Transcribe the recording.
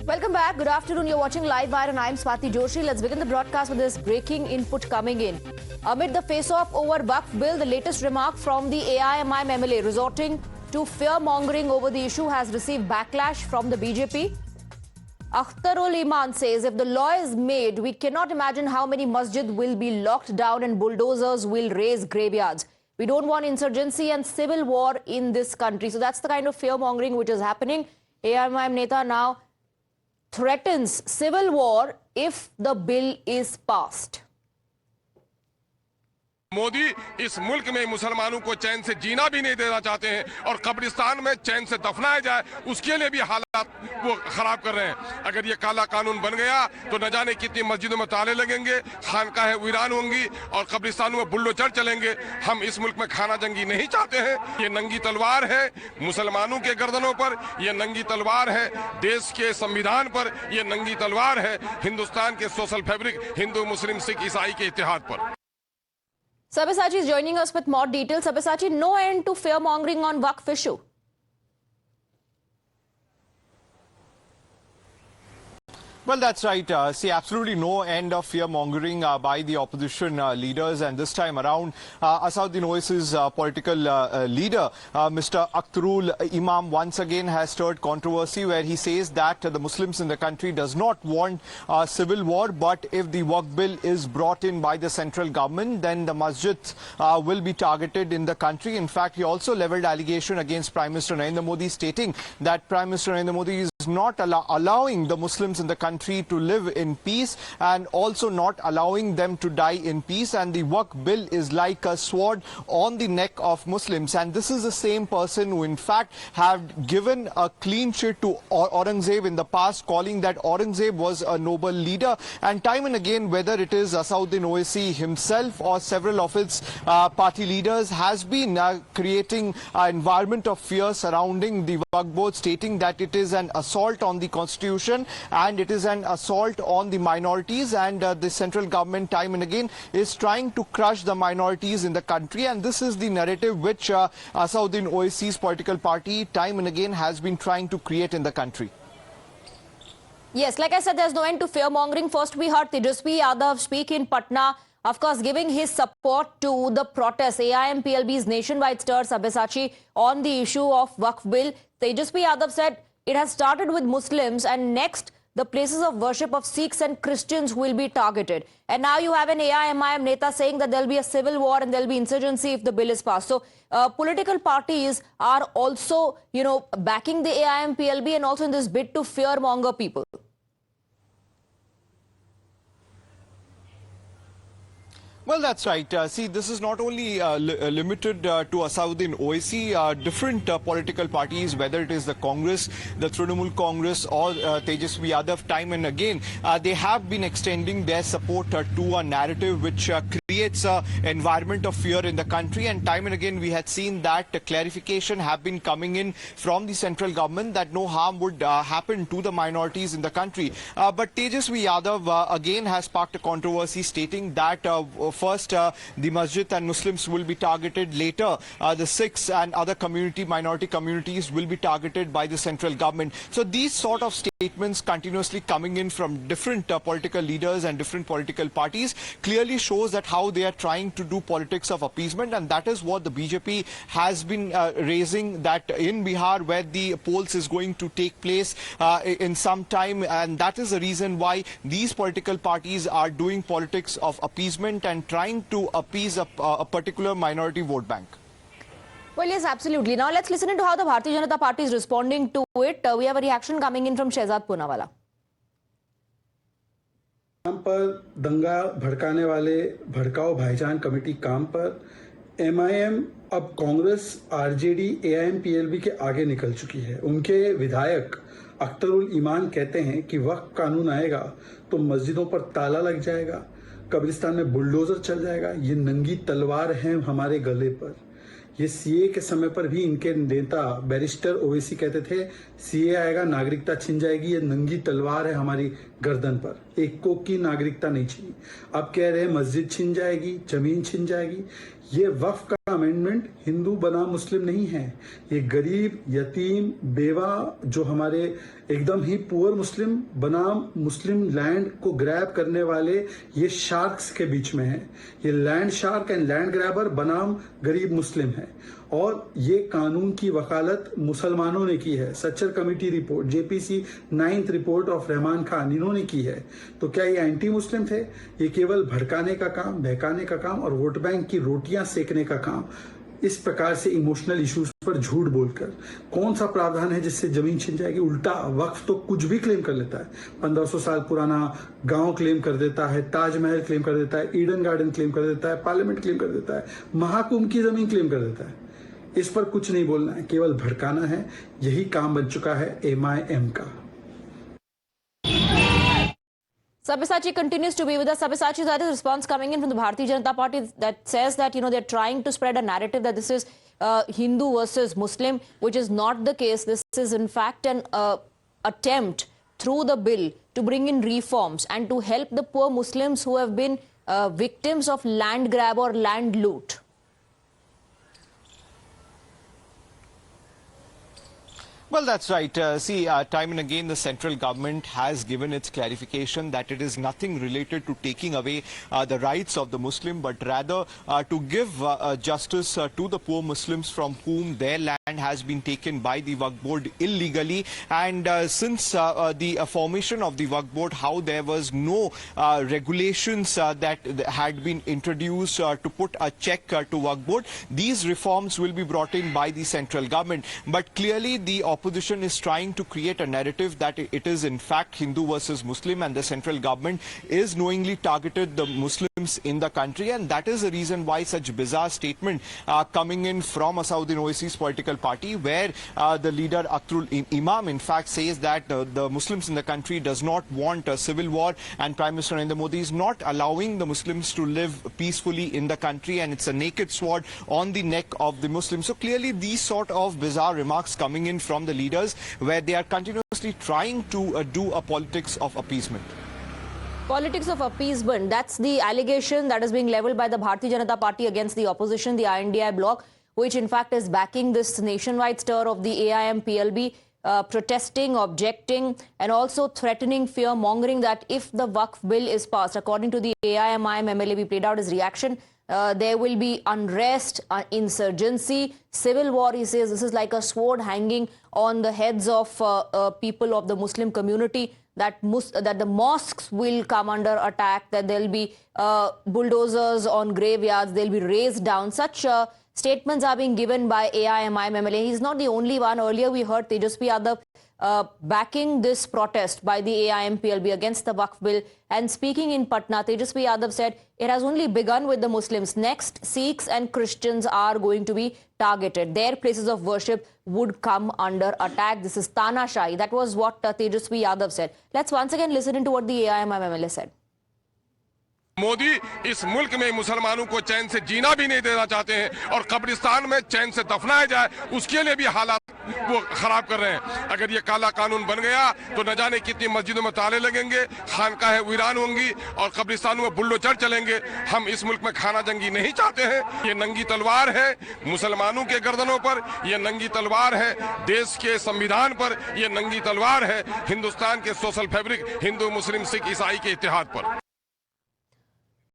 Welcome back. Good afternoon. You're watching Live Wire and I'm Swati Joshi. Let's begin the broadcast with this breaking input coming in. Amid the face-off over Waqf bill, the latest remark from the AIMIM MLA resorting to fear-mongering over the issue has received backlash from the BJP. Akhtarul Iman says if the law is made, we cannot imagine how many masjid will be locked down and bulldozers will raise graveyards. We don't want insurgency and civil war in this country. So that's the kind of fear-mongering which is happening. AIMIM Neta now threatens civil war if the bill is passed. Modi इस मुल्क में मुसलमानों को चैन से जीना भी नहीं देना चाहते हैं और कब्रिस्तान में चैन से दफनाया जाए उसके लिए भी हालात वो खराब कर रहे हैं। अगर ये काला कानून बन गया तो न जाने कितनी मस्जिदों में ताले लगेंगे, खानकाहें वीरान होंगी और कब्रिस्तानों में बुल्डोजर चलेंगे। हम इस मुल्क में खाना जंगी नहीं चाहते हैं। ये नंगी तलवार है मुसलमानों के गर्दनों पर, ये नंगी तलवार है देश के संविधान पर, ये नंगी तलवार है हिंदुस्तान के सोशल फैब्रिक हिंदू मुस्लिम सिख ईसाई के इतिहाद पर। Sabyasachi is joining us with more details. Sabyasachi, no end to fear-mongering on Waqf issue. Well, that's right. See, absolutely no end of fear-mongering by the opposition leaders. And this time around, Asaduddin Owaisi's political leader, Mr. Akhtarul Imam, once again has stirred controversy where he says that the Muslims in the country does not want civil war. But if the Waqf bill is brought in by the central government, then the masjids will be targeted in the country. In fact, he also leveled allegation against Prime Minister Narendra Modi, stating that Prime Minister Narendra Modi is not allowing the Muslims in the country to live in peace and also not allowing them to die in peace, and the Waqf bill is like a sword on the neck of Muslims. And this is the same person who in fact have given a clean sheet to Aurangzeb in the past, calling that Aurangzeb was a noble leader. And time and again, whether it is Asaduddin Owaisi himself or several of its party leaders, has been creating an environment of fear surrounding the Waqf board, stating that it is an assault on the constitution and it is an assault on the minorities, and the central government time and again is trying to crush the minorities in the country. And this is the narrative which Asaduddin Owaisi's political party time and again has been trying to create in the country. Yes, like I said, there's no end to fear-mongering. First, we heard Tejasvi Yadav speak in Patna, of course, giving his support to the protest. AIMPLB's nationwide stir, Sabyasachi, on the issue of Waqf bill. Tejasvi Yadav said it has started with Muslims and next the places of worship of Sikhs and Christians will be targeted. And now you have an AIMIM Neta saying that there'll be a civil war and there'll be insurgency if the bill is passed. So political parties are also, backing the AIMPLB and also in this bid to fear-monger people. Well, that's right. See, this is not only limited to Asaduddin Owaisi. Different political parties, whether it is the Congress, the Trinamool Congress or Tejasvi Yadav, time and again, they have been extending their support to a narrative which creates an environment of fear in the country. And time and again, we had seen that clarification have been coming in from the central government that no harm would happen to the minorities in the country. But Tejasvi Yadav again has sparked a controversy, stating that first, the masjid and Muslims will be targeted. Later, the Sikhs and other minority communities will be targeted by the central government. So these sort of statements continuously coming in from different political leaders and different political parties clearly shows that how they are trying to do politics of appeasement. And that is what the BJP has been raising, that in Bihar, where the polls is going to take place in some time. And that is the reason why these political parties are doing politics of appeasement and trying to appease a particular minority vote bank. Well, yes, absolutely. Now let's listen into how the Bharatiya Janata Party is responding to it. We have a reaction coming in from Shehzad Poonawala. काम पर दंगा भड़काने वाले भड़काओ भाईजान committee काम पर MIM अब Congress, RJD, AIMPLB के आगे निकल चुकी है। उनके विधायक अख्तरुल ईमान कहते हैं कि वक्फ कानून आएगा तो मस्जिदों पर ताला लग जाएगा, कब्रिस्तान में बुलडोजर चल जाएगा। ये नंगी तलवार है हमारे गले पर। ये सीए के समय पर भी इनके नेता बैरिस्टर ओवैसी कहते थे सीए आएगा नागरिकता छिन जाएगी, ये नंगी तलवार है हमारी गर्दन पर, एक को की नागरिकता नहीं छीनी। अब कह रहे हैं मस्जिद छिन जाएगी, जमीन छिन जाएगी। ये वक्फ अमेंडमेंट हिंदू बना मुस्लिम नहीं है। ये गरीब, यतीम, बेवा, जो हमारे एकदम ही पुअर मुस्लिम बनाम मुस्लिम लैंड को ग्रैब करने वाले ये शार्क्स के बीच में है। ये land shark and land grabber बनाम गरीब मुस्लिम है। और ये कानून की वकालत मुसलमानों ने की है। Sachar committee report, JPC 9th report of Rahman Khan, इन्होंने की है। तो क्या ये एंटी मुस्लिम थे? ये केवल भड़काने का काम, बहकाने का काम और वोट बैंक की रोटियां सेकने का काम। इस प्रकार से इमोशनल इश्यूज पर झूठ बोलकर कौन सा प्रावधान है जिससे जमीन छिन जाएगी? उल्टा वक्फ तो कुछ भी क्लेम कर लेता है। 1500 साल पुराना गांव क्लेम कर देता है, ताजमहल क्लेम कर देता है, ईडन गार्डन क्लेम कर देता है, पार्लियामेंट क्लेम कर देता है, महाकुंभ की जमीन क्लेम कर देता है। इस पर कुछ नहीं बोलना है, केवल भड़काना है। यही काम बन चुका है MIM का। Sabyasachi continues to be with us. Sabyasachi, that is response coming in from the Bharatiya Janata Party that says that, they're trying to spread a narrative that this is Hindu versus Muslim, which is not the case. This is in fact an attempt through the bill to bring in reforms and to help the poor Muslims who have been victims of land grab or land loot. Well, that's right. Time and again, the central government has given its clarification that it is nothing related to taking away the rights of the Muslim, but rather to give justice to the poor Muslims from whom their land has been taken by the Waqf Board illegally. And since the formation of the Waqf Board, how there was no regulations that had been introduced to put a check to Waqf Board, these reforms will be brought in by the central government. But clearly, the opposition is trying to create a narrative that it is in fact Hindu versus Muslim, and the central government is knowingly targeted the Muslims in the country, and that is the reason why such bizarre statement coming in from Asauddin Owaisi's political party, where the leader Akhtarul Imam in fact says that the Muslims in the country does not want a civil war, and Prime Minister Narendra Modi is not allowing the Muslims to live peacefully in the country, and it's a naked sword on the neck of the Muslims. So clearly these sort of bizarre remarks coming in from the leaders, where they are continuously trying to do a politics of appeasement. Politics of appeasement, that's the allegation that is being leveled by the Bharatiya Janata Party against the opposition, the INDI bloc, which in fact is backing this nationwide stir of the AIM PLB, protesting, objecting, and also threatening, fear-mongering that if the Waqf bill is passed, according to the AIM-IM MLA, we played out his reaction, there will be unrest, insurgency, civil war. He says this is like a sword hanging on the heads of people of the Muslim community, that the mosques will come under attack, that there will be bulldozers on graveyards, they will be razed down. Such statements are being given by AIM-IM MLA. He's not the only one. Earlier we heard Tejasvi Yadav backing this protest by the AIM PLB against the Waqf bill. And speaking in Patna, Tejasvi Yadav said it has only begun with the Muslims. Next, Sikhs and Christians are going to be targeted. Their places of worship would come under attack. This is Tanashahi. That was what Tejasvi Yadav said. Let's once again listen into what the AIM MLA said. Modi इस मुल्क में मुसलमानों को चैन से जीना भी नहीं देना चाहते हैं, और कब्रिस्तान में चैन से दफनाया जाए उसके लिए भी हालात वो खराब कर रहे हैं। अगर ये काला कानून बन गया तो न जाने कितनी मस्जिदों में ताले लगेंगे, खानकाहें वीरान होंगी और कब्रिस्तानों में बुल्डोजर चलेंगे। हम इस मुल्क में खाना जंगी नहीं चाहते हैं। ये नंगी तलवार है मुसलमानों के गर्दनों पर, ये नंगी तलवार है देश के संविधान पर, ये नंगी तलवार है हिंदुस्तान के सोशल फैब्रिक हिंदू मुस्लिम सिख ईसाई के इत्तेहाद पर।